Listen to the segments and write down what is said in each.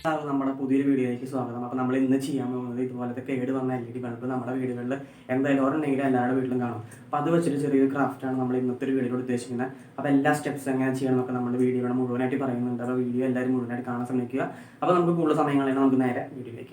നമ്മുടെ പുതിയൊരു വീഡിയോയിലേക്ക് സ്വാഗതം. അപ്പോൾ നമ്മൾ ഇന്ന് ചെയ്യാൻ പോകുന്നത് ഇതുപോലത്തെ കേട് വന്ന LED ബൾബ് നമ്മുടെ വീടുകളിൽ എന്തായാലും ഒരെണ്ണെങ്കിലും എല്ലാവരുടെ വീട്ടിലും കാണും. അപ്പോൾ അത് വെച്ചിട്ട് ചെറിയൊരു ക്രാഫ്റ്റാണ് നമ്മൾ ഇന്നത്തെ ഒരു വീഡിയോയിൽ ഉദ്ദേശിക്കുന്നത്. അപ്പോൾ എല്ലാ സ്റ്റെപ്സ് എങ്ങനെ ചെയ്യണമെന്നൊക്കെ നമ്മൾ വീഡിയോയുടെ മുഴുവനായിട്ട് പറയുന്നുണ്ട്. അപ്പോൾ വീഡിയോ എല്ലാവരും മുഴുവനായിട്ട് കാണാൻ ശ്രമിക്കുക. അപ്പോൾ നമുക്ക് കൂടുതൽ സമയങ്ങളിൽ നമുക്ക് നേരെ വീഡിയോയിലേക്ക്.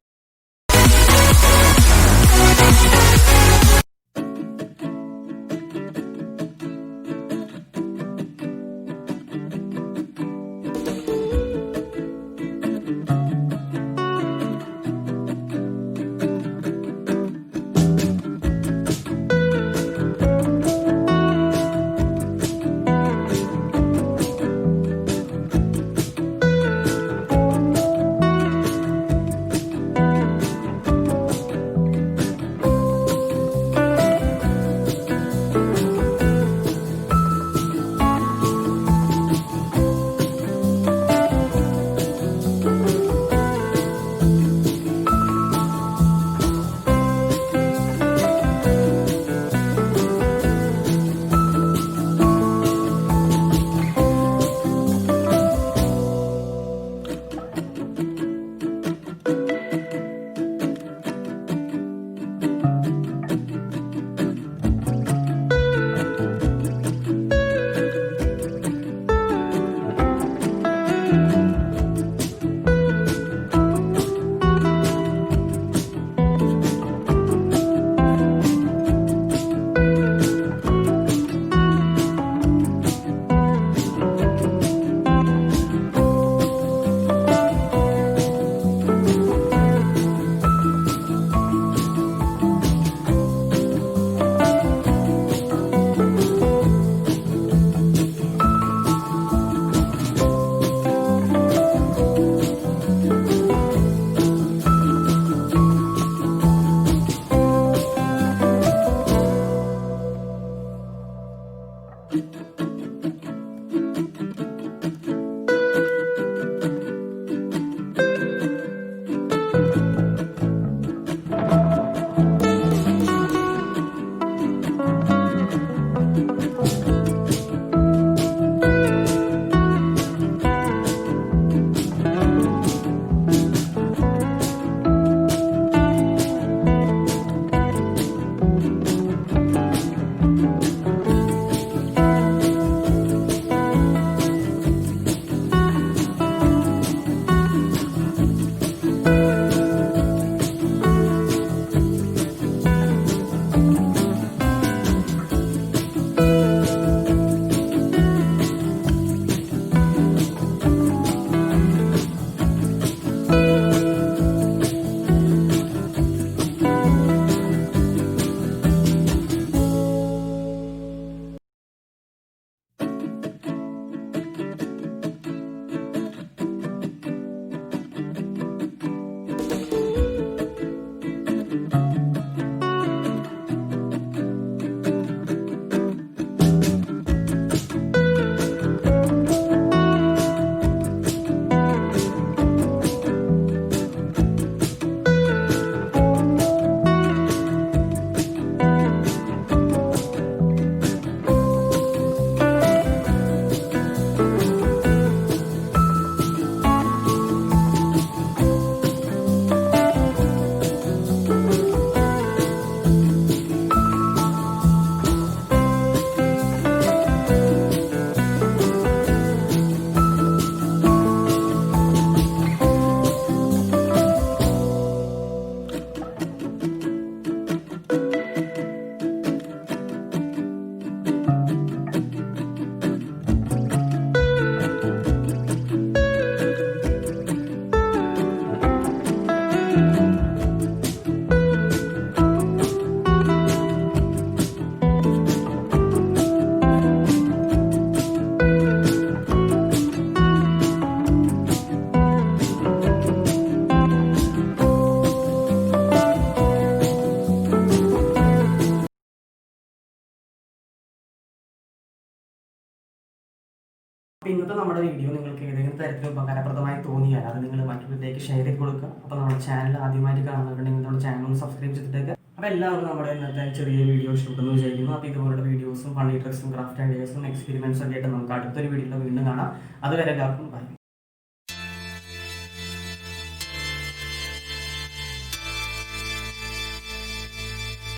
അപ്പോൾ ഇന്നത്തെ നമ്മുടെ വീഡിയോ നിങ്ങൾക്ക് ഏതെങ്കിലും തരത്തിൽ ഉപകാരപ്രദമായി തോന്നിയാൽ അത് നിങ്ങൾ മറ്റുള്ളവരിലേക്ക് ഷെയർ ചെയ്ത് കൊടുക്കുക. അപ്പോൾ നമ്മുടെ ചാനൽ ആദ്യമായിട്ട് കാണുന്നുണ്ടെങ്കിൽ നമ്മുടെ ചാനൽ ഒന്ന് സബ്സ്ക്രൈബ് ചെയ്തിട്ടേക്ക്. അപ്പോൾ എല്ലാവരും നമ്മുടെ ഇന്നത്തെ ചെറിയ വീഡിയോ ഇഷ്ടപ്പെടുന്നു വിചാരിക്കുന്നു. അപ്പോൾ ഇതുപോലുള്ള വീഡിയോസും ഫണ്ണി ട്രിക്സും ക്രാഫ്റ്റ് ഐഡിയാസും എക്സ്പെരിമെൻറ്റ്സും ഒക്കെ ആയിട്ട് നമുക്ക് അടുത്തൊരു വീഡിയോയിൽ വീണ്ടും കാണാം. അതുവരെ എല്ലാവർക്കും ബൈ.